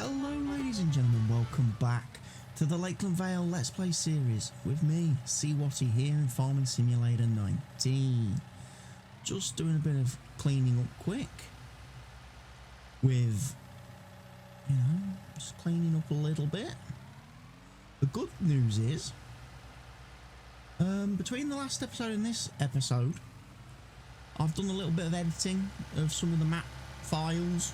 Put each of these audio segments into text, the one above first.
Hello ladies and gentlemen, welcome back to the Lakeland Vale Let's Play series with me, CWATTYESO here in Farming Simulator 19. Just doing a bit of cleaning up quick with, just cleaning up a little bit. The good news is, between the last episode and this episode, I've done a little bit of editing of some of the map files,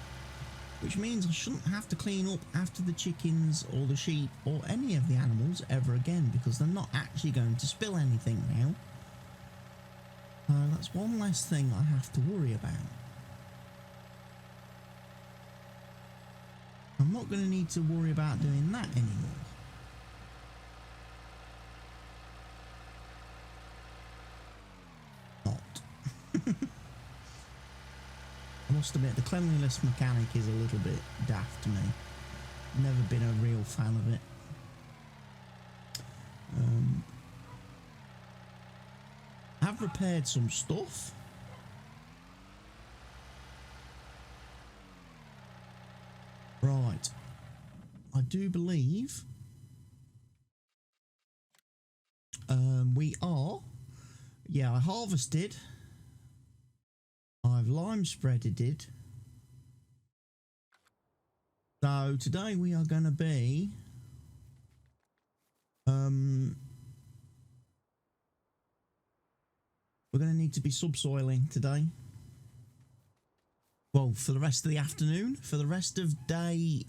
which means I shouldn't have to clean up after the chickens or the sheep or any of the animals ever again, because they're not actually going to spill anything now. That's one less thing I have to worry about. I'm not going to need to worry about doing that anymore. I must admit, the cleanliness mechanic is a little bit daft to me. Never been a real fan of it. I've repaired some stuff. Right. I do believe we are. Yeah, I harvested. I've lime spreaded it. So today we are going to be we're going to need to be subsoiling today. Well, for the rest of the afternoon, for the rest of day,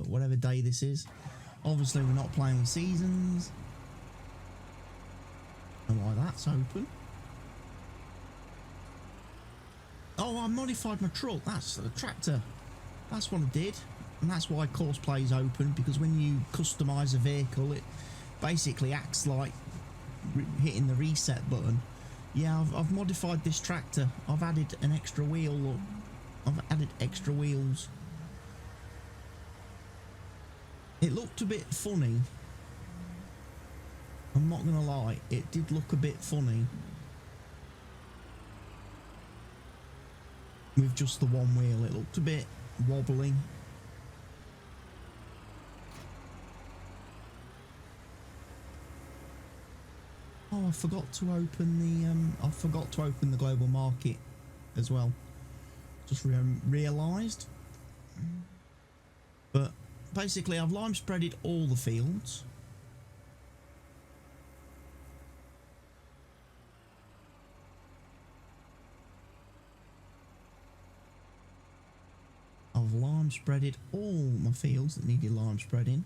whatever day this is. Obviously we're not playing with seasons. And why that's open. Oh, I modified my truck. That's a tractor. That's what I did. And that's why course play is open, because when you customise a vehicle, it basically acts like hitting the reset button. Yeah, I've modified this tractor. I've added an extra wheel. I've added extra wheels. It looked a bit funny. I'm not going to lie. It did look a bit funny. With just the one wheel, it looked a bit wobbly. Oh, I forgot to open the global market as well. Just realised. But basically, I've lime spreaded all the fields. I've lime spreaded all my fields that needed lime spreading.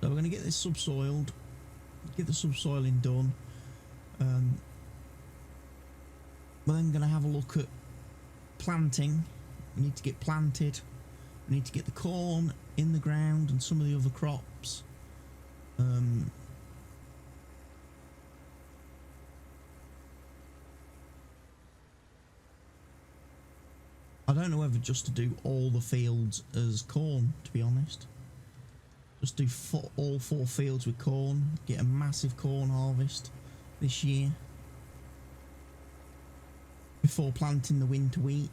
So we're going to get this subsoiled, get the subsoiling done. We're then going to have a look at planting. We need to get planted. We need to get the corn in the ground and some of the other crops. I don't know whether just to do all the fields as corn, to be honest. Just do all 4 fields with corn, get a massive corn harvest this year before planting the winter wheat.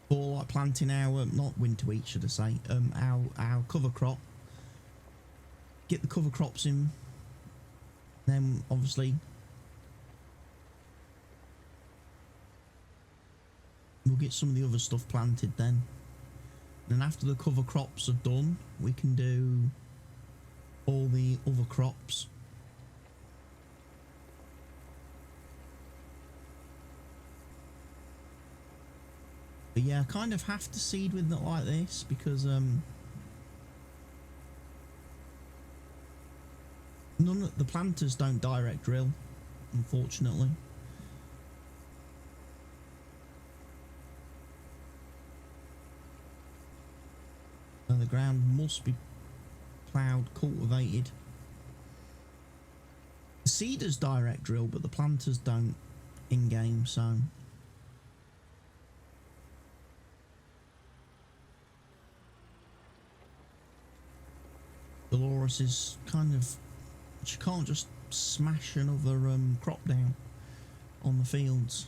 Or like planting our, not winter wheat should I say, our cover crop. Get the cover crops in, then obviously we'll get some of the other stuff planted then. And then after the cover crops are done, we can do all the other crops. But yeah, I kind of have to seed with it like this because none of the planters don't direct drill, unfortunately. And the ground must be ploughed, cultivated. The seeders direct drill, but the planters don't in game, so Delores is kind of, she can't just smash another crop down on the fields.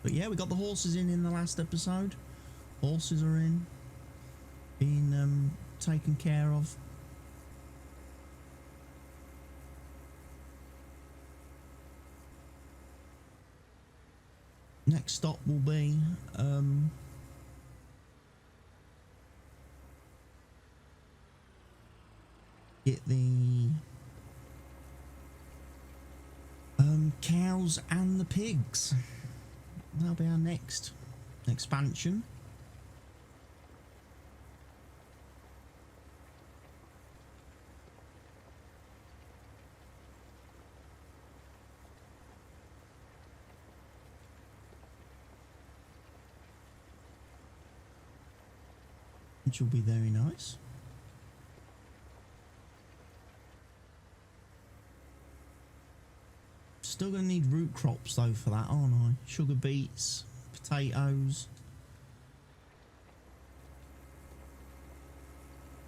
But yeah, we got the horses in the last episode. Horses are in, being taken care of. Next stop will be get the cows and the pigs. That'll be our next expansion. Which will be very nice. Still going to need root crops though for that, aren't I? Sugar beets, potatoes.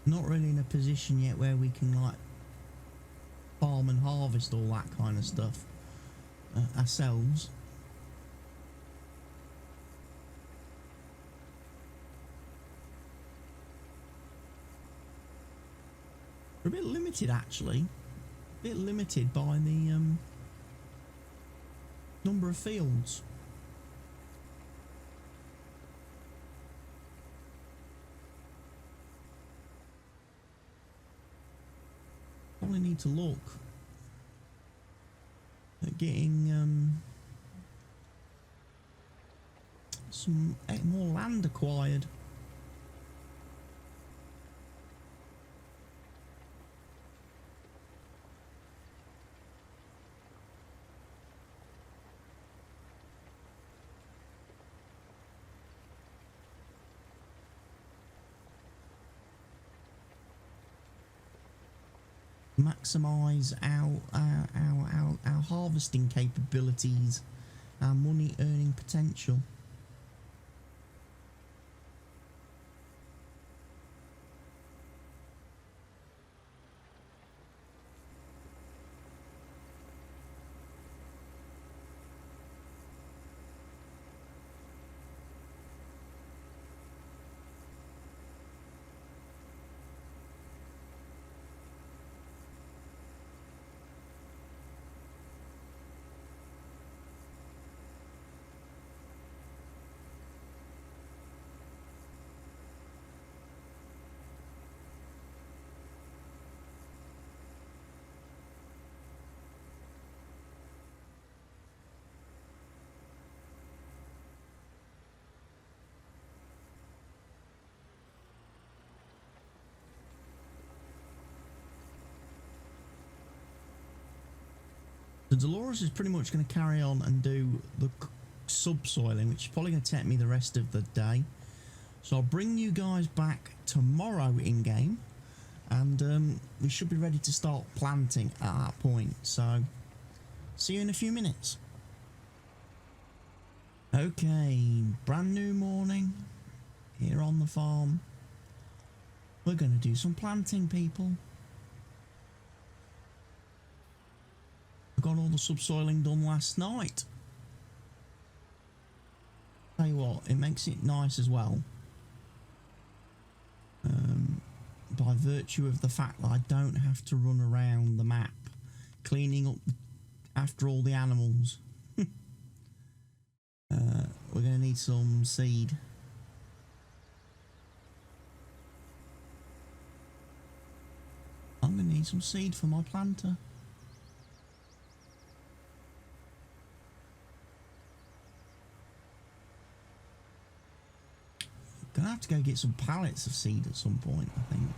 Not really in a position yet where we can like farm and harvest all that kind of stuff ourselves. We're a bit limited actually. A bit limited by the number of fields. Probably need to look at getting some more land acquired. Maximize our harvesting capabilities, our money earning potential. So Delores is pretty much going to carry on and do the subsoiling, which is probably going to take me the rest of the day. So I'll bring you guys back tomorrow in game, and we should be ready to start planting at that point. So see you in a few minutes. Okay, brand new morning here on the farm. We're going to do some planting, people. Got all the subsoiling done last night. Tell you what, it makes it nice as well, by virtue of the fact that I don't have to run around the map cleaning up after all the animals. We're going to need some seed. need some seed for my planter. Gonna have to go get some pallets of seed at some point, I think.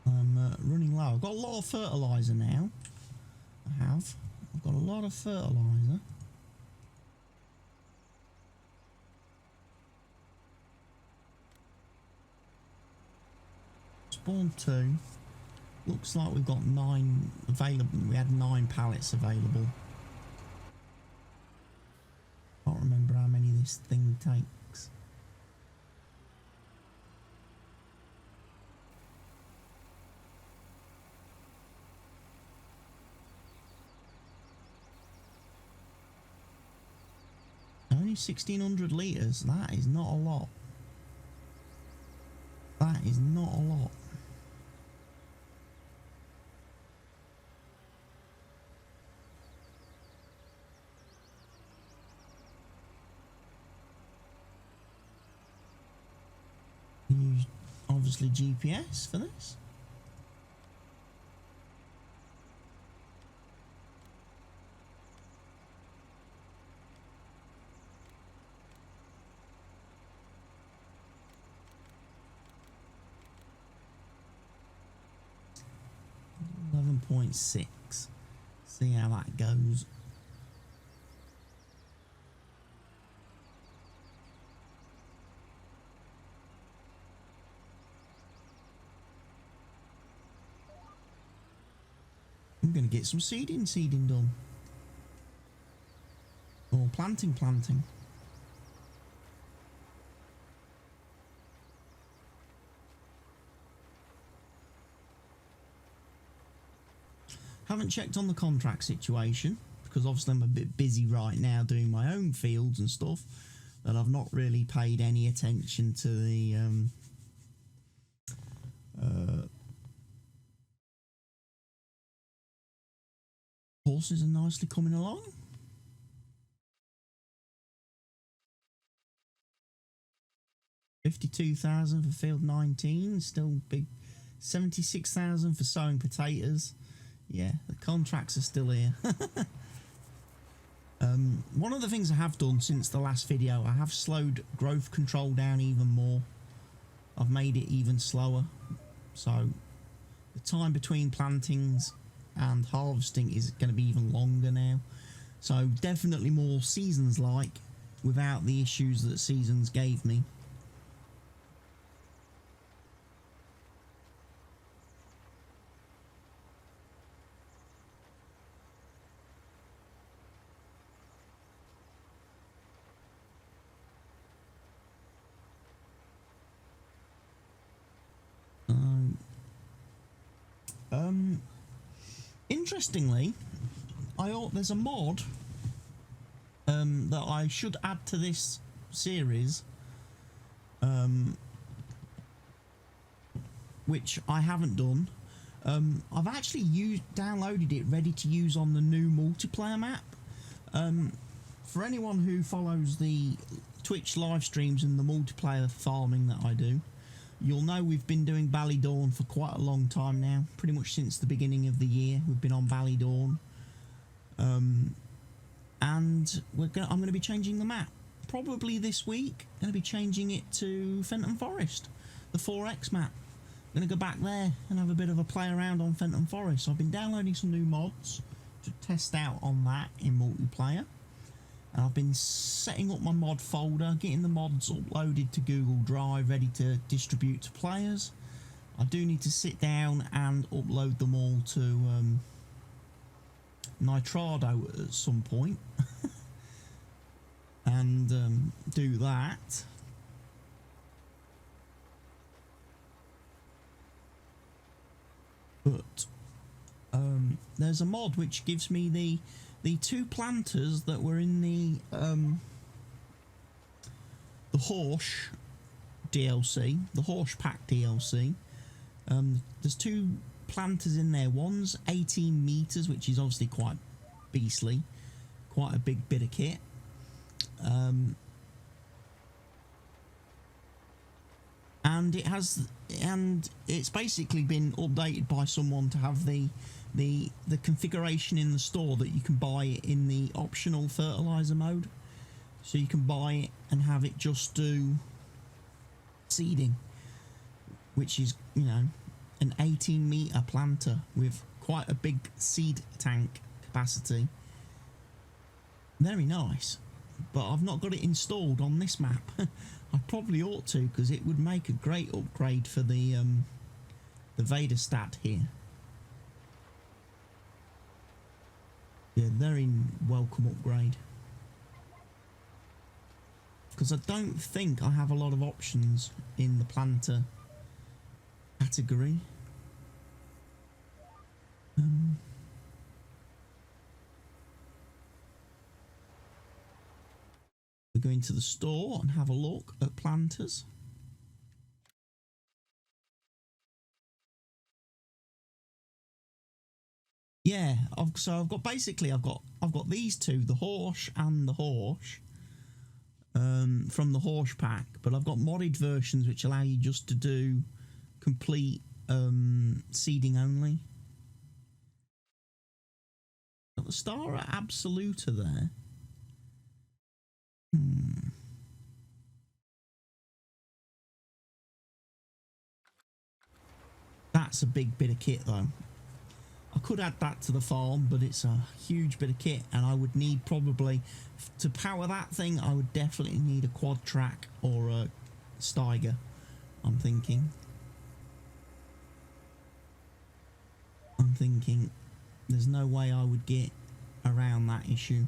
I'm running low. I've got a lot of fertilizer now. I've got a lot of fertilizer. Spawn 2. Looks like we've got 9 available. We had 9 pallets available. Can't remember how many this thing takes. Only 1,600 litres. That is not a lot. That is not a lot. Use obviously GPS for this. .6. See how that goes. I'm going to get some seeding done. Or planting. Haven't checked on the contract situation because obviously I'm a bit busy right now doing my own fields and stuff, that I've not really paid any attention to the horses are nicely coming along. $52,000 for field 19, still big. 76,000 for sowing potatoes. Yeah, the contracts are still here. One of the things I have done since the last video, I have slowed growth control down even more. I've made it even slower. So the time between plantings and harvesting is going to be even longer now. So definitely more seasons like, without the issues that seasons gave me. Interestingly, there's a mod that I should add to this series, which I haven't done. I've actually downloaded it ready to use on the new multiplayer map. For anyone who follows the Twitch live streams and the multiplayer farming that I do, you'll know we've been doing Ballydawn for quite a long time now. Pretty much since the beginning of the year, we've been on Ballydawn. And I'm going to be changing the map. Probably this week, I'm going to be changing it to Fenton Forest, the 4X map. I'm going to go back there and have a bit of a play around on Fenton Forest. So I've been downloading some new mods to test out on that in multiplayer. And I've been setting up my mod folder, getting the mods uploaded to Google Drive, ready to distribute to players. I do need to sit down and upload them all to Nitrado at some point. And do that. But there's a mod which gives me the 2 planters that were in the Horse DLC, the Horse Pack DLC. There's 2 planters in there. One's 18 meters, which is obviously quite beastly, quite a big bit of kit. and it's basically been updated by someone to have the configuration in the store that you can buy it in the optional fertilizer mode, so you can buy it and have it just do seeding, which is, you know, an 18-meter planter with quite a big seed tank capacity. Very nice, but I've not got it installed on this map. I probably ought to, because it would make a great upgrade for the Vader stat here. Yeah, very welcome upgrade. Because I don't think I have a lot of options in the planter category. We're going to the store and have a look at planters. Yeah, so I've got these two, the Horsch and the Horsch, from the Horsch pack, but I've got modded versions which allow you just to do complete seeding only. Got the Star Absoluta there. That's a big bit of kit though. I could add that to the farm, but it's a huge bit of kit, and I would need probably, to power that thing, I would definitely need a quad track or a Steiger, I'm thinking. There's no way I would get around that issue.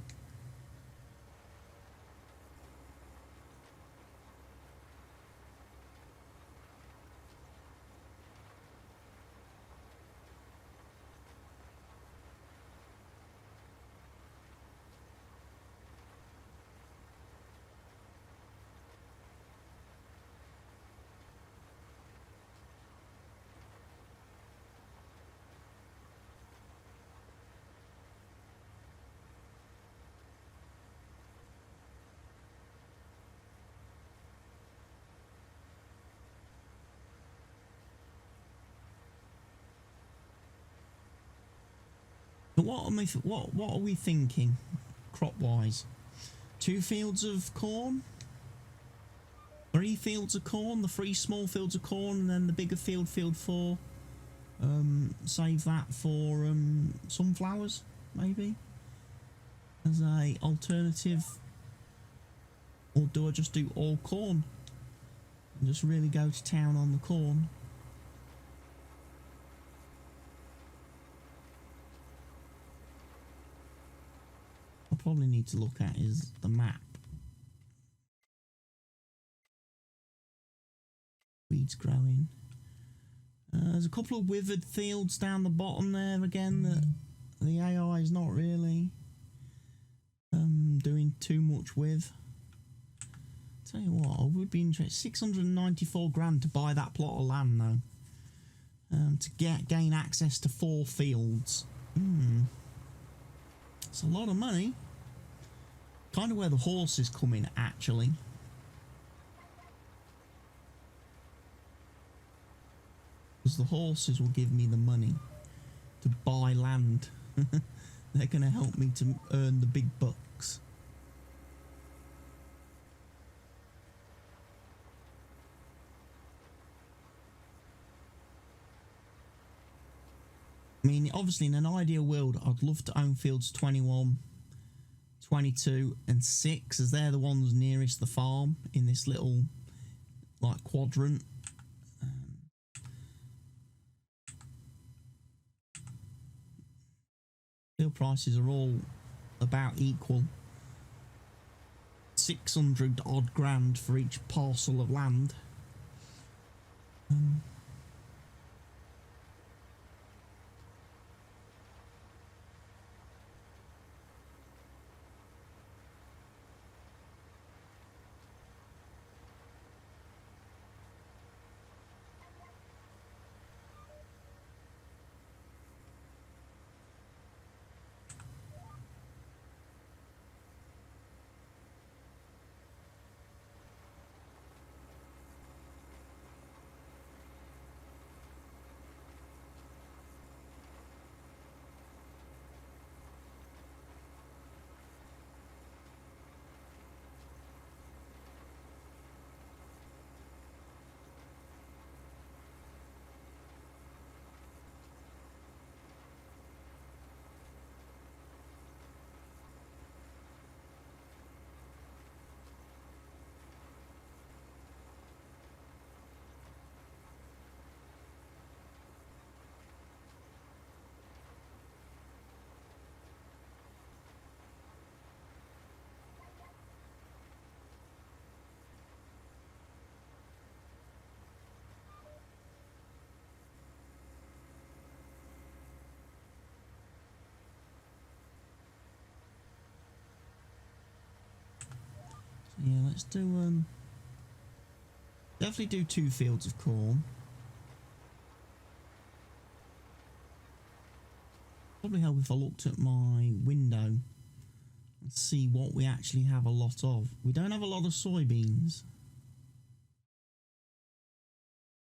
But what are we thinking, crop wise? 2 fields of corn, 3 fields of corn, the 3 small fields of corn, and then the bigger field 4. Save that for sunflowers, maybe, as a alternative. Or do I just do all corn and just really go to town on the corn? Probably need to look at is the map. Weeds growing. There's a couple of withered fields down the bottom there again that the AI is not really doing too much with. Tell you what, I would be interested. 694 grand to buy that plot of land though. To gain access to 4 fields. It's a lot of money. Kind of where the horses come in, actually. Because the horses will give me the money to buy land. They're going to help me to earn the big bucks. I mean, obviously, in an ideal world, I'd love to own fields 21, 22 and 6, as they're the ones nearest the farm in this little like quadrant. Field prices are all about equal. 600 odd grand for each parcel of land. Yeah, let's do definitely do 2 fields of corn. Probably help if I looked at my window and see what we actually have a lot of. We don't have a lot of soybeans.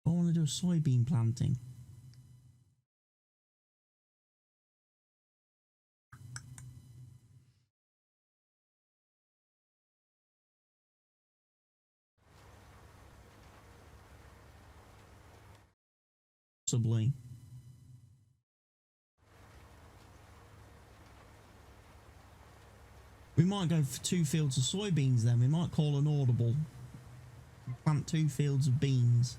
I want to do a soybean planting. Possibly. We might go for 2 fields of soybeans then. We might call an audible. Plant 2 fields of beans.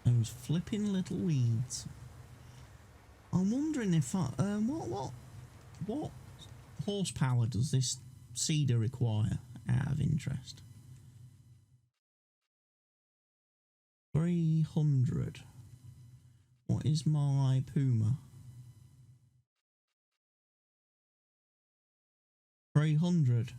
Those flipping little weeds. I'm wondering if I, what horsepower does this seeder require out of interest? 300. What is my Puma? 300.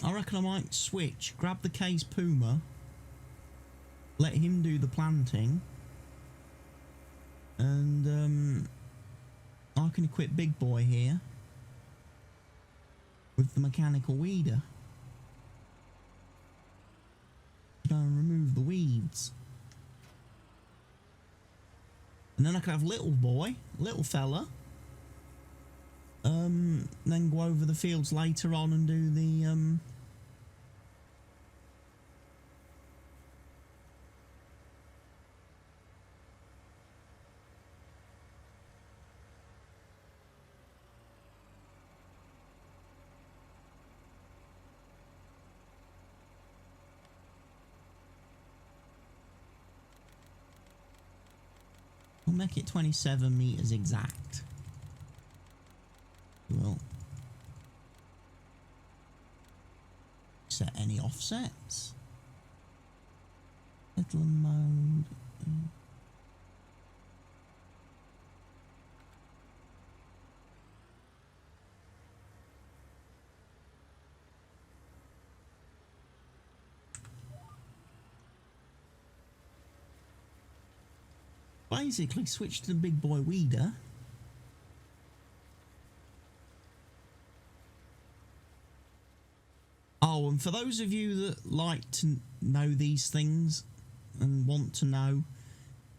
I reckon I might switch, grab the case Puma, let him do the planting, and I can equip Big Boy here with the mechanical weeder. Go and remove the weeds. And then I can have little boy, little fella, then go over the fields later on and do the we'll make it 27 meters exact. We'll set any offsets. Little mode. Basically switch to the big boy weeder. Oh, and for those of you that like to know these things and want to know,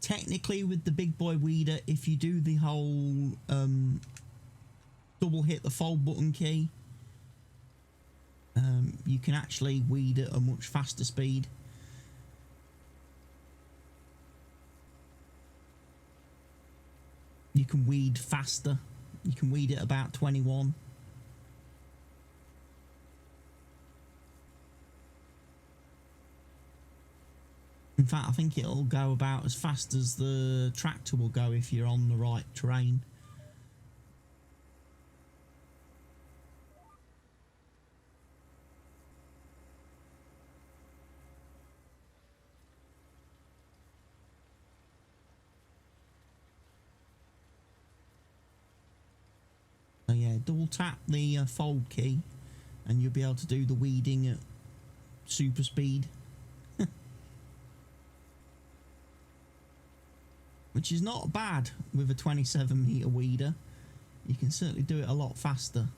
technically with the big boy weeder, if you do the whole double hit the fold button key, you can actually weed at a much faster speed. You can weed faster. You can weed at about 21. In fact, I think it'll go about as fast as the tractor will go if you're on the right terrain. So yeah, double tap the fold key and you'll be able to do the weeding at super speed. Which is not bad with a 27-metre weeder. You can certainly do it a lot faster.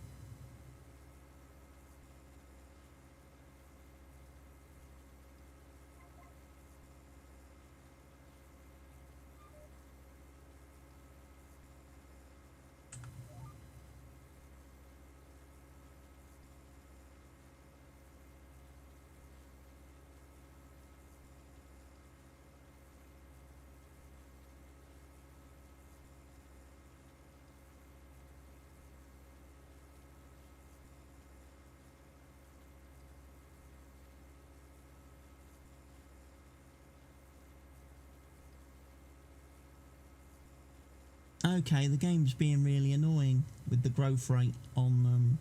Okay, the game's being really annoying with the growth rate on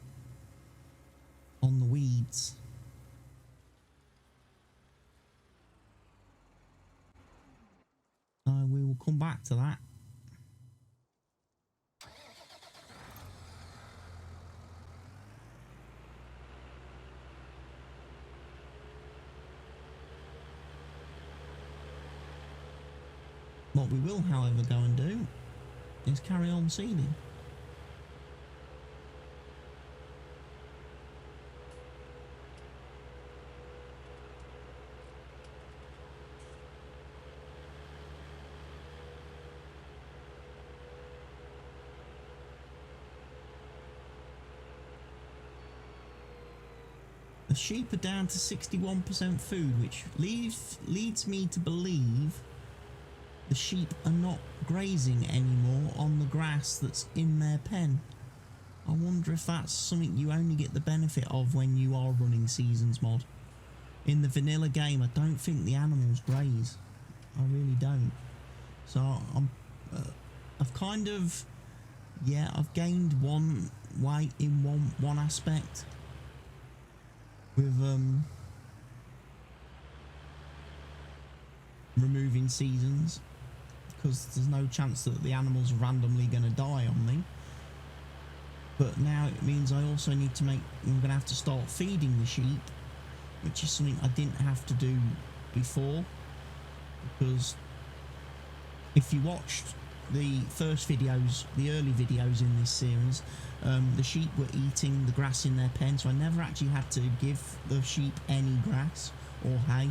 the weeds. We will come back to that. What we will, however, go and do is carry on seeding. The sheep are down to 61% food, which leads me to believe the sheep are not grazing anymore on the grass that's in their pen. I wonder if that's something you only get the benefit of when you are running Seasons mod. In the vanilla game, I don't think the animals graze. I really don't. So I've kind of, yeah, I've gained one weight in one aspect with removing seasons, because there's no chance that the animals are randomly going to die on me. But now it means I also need to I'm going to have to start feeding the sheep, which is something I didn't have to do before, because if you watched the first videos, the early videos in this series, the sheep were eating the grass in their pen, so I never actually had to give the sheep any grass or hay.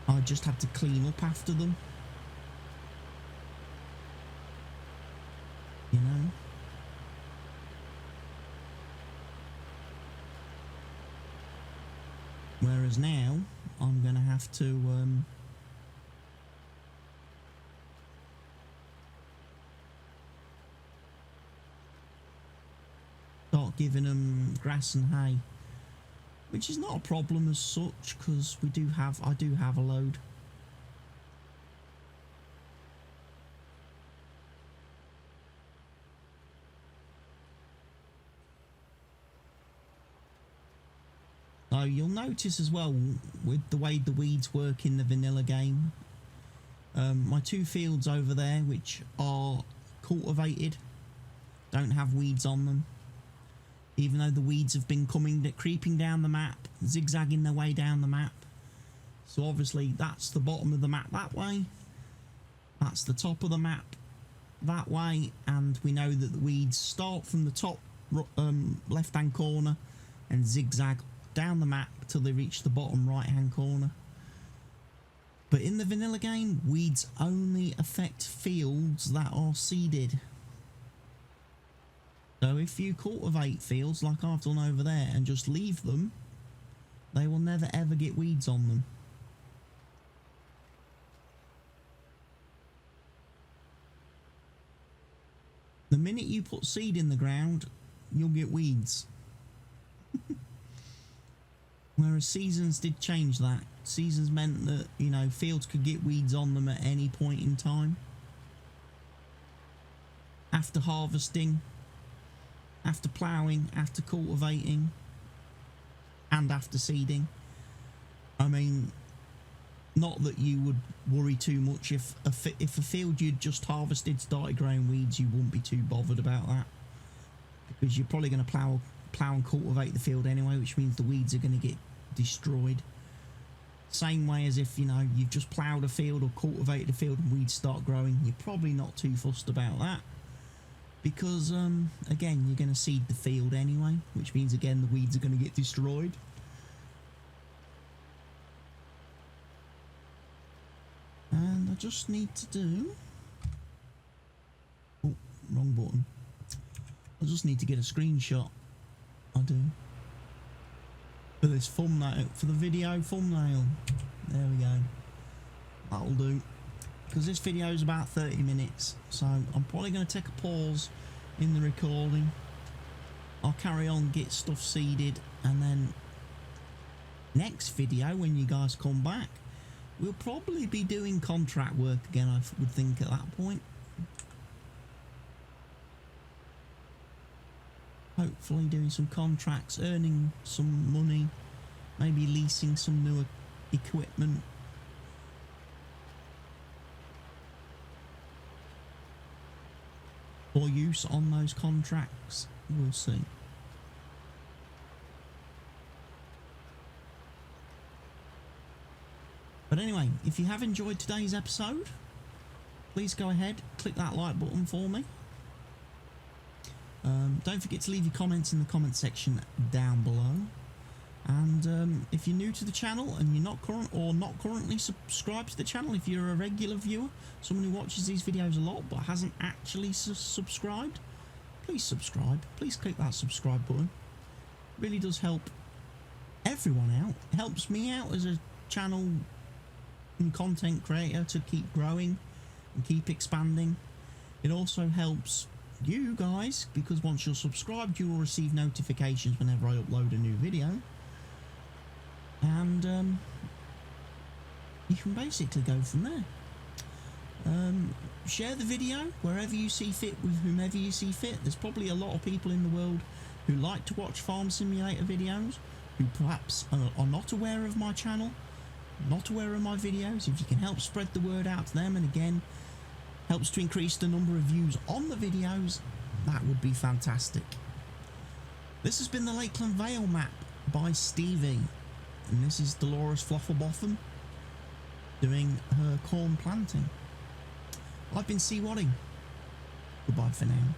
I just had to clean up after them, you know. Whereas now I'm going to have to start giving them grass and hay, which is not a problem as such, because I do have a load. So you'll notice as well with the way the weeds work in the vanilla game, my two fields over there which are cultivated don't have weeds on them, even though the weeds have been creeping down the map, zigzagging their way down the map. So obviously that's the bottom of the map that way, that's the top of the map that way, and we know that the weeds start from the top left hand corner and zigzag down the map till they reach the bottom right hand corner. But in the vanilla game, weeds only affect fields that are seeded. So if you cultivate fields like I've done over there and just leave them, they will never ever get weeds on them. The minute you put seed in the ground, you'll get weeds. Whereas seasons did change that. Seasons meant that, you know, fields could get weeds on them at any point in time. After harvesting, after ploughing, after cultivating, and after seeding. I mean, not that you would worry too much if a field you'd just harvested started growing weeds, you wouldn't be too bothered about that, because you're probably going to plough and cultivate the field anyway, which means the weeds are going to get destroyed. Same way as if, you know, you've just ploughed a field or cultivated a field and weeds start growing, you're probably not too fussed about that, because again, you're going to seed the field anyway, which means again the weeds are going to get destroyed. And I just need to do, oh, wrong button. I just need to get a screenshot. I do, for this thumbnail, for the video thumbnail. There we go, that'll do, because this video is about 30 minutes, so I'm probably going to take a pause in the recording. I'll carry on, get stuff seeded, and then next video, when you guys come back, we'll probably be doing contract work again, I would think, at that point. Hopefully doing some contracts, earning some money, maybe leasing some new equipment. For use on those contracts, we'll see. But anyway, if you have enjoyed today's episode, please go ahead, click that like button for me. Don't forget to leave your comments in the comment section down below. And if you're new to the channel and you're not currently subscribed to the channel, if you're a regular viewer, someone who watches these videos a lot but hasn't actually subscribed, please subscribe. Please click that subscribe button. It really does help everyone out. It helps me out as a channel and content creator to keep growing and keep expanding. It also helps you guys, because once you're subscribed, you will receive notifications whenever I upload a new video. And you can basically go from there. Share the video wherever you see fit with whomever you see fit. There's probably a lot of people in the world who like to watch farm simulator videos, who perhaps are not aware of my channel, not aware of my videos. If you can help spread the word out to them, and again helps to increase the number of views on the videos, that would be fantastic. This has been the Lakeland Vale Map by Stevie, and this is Delores Flufferbotham doing her corn planting. I've been CWATTYESO. Goodbye for now.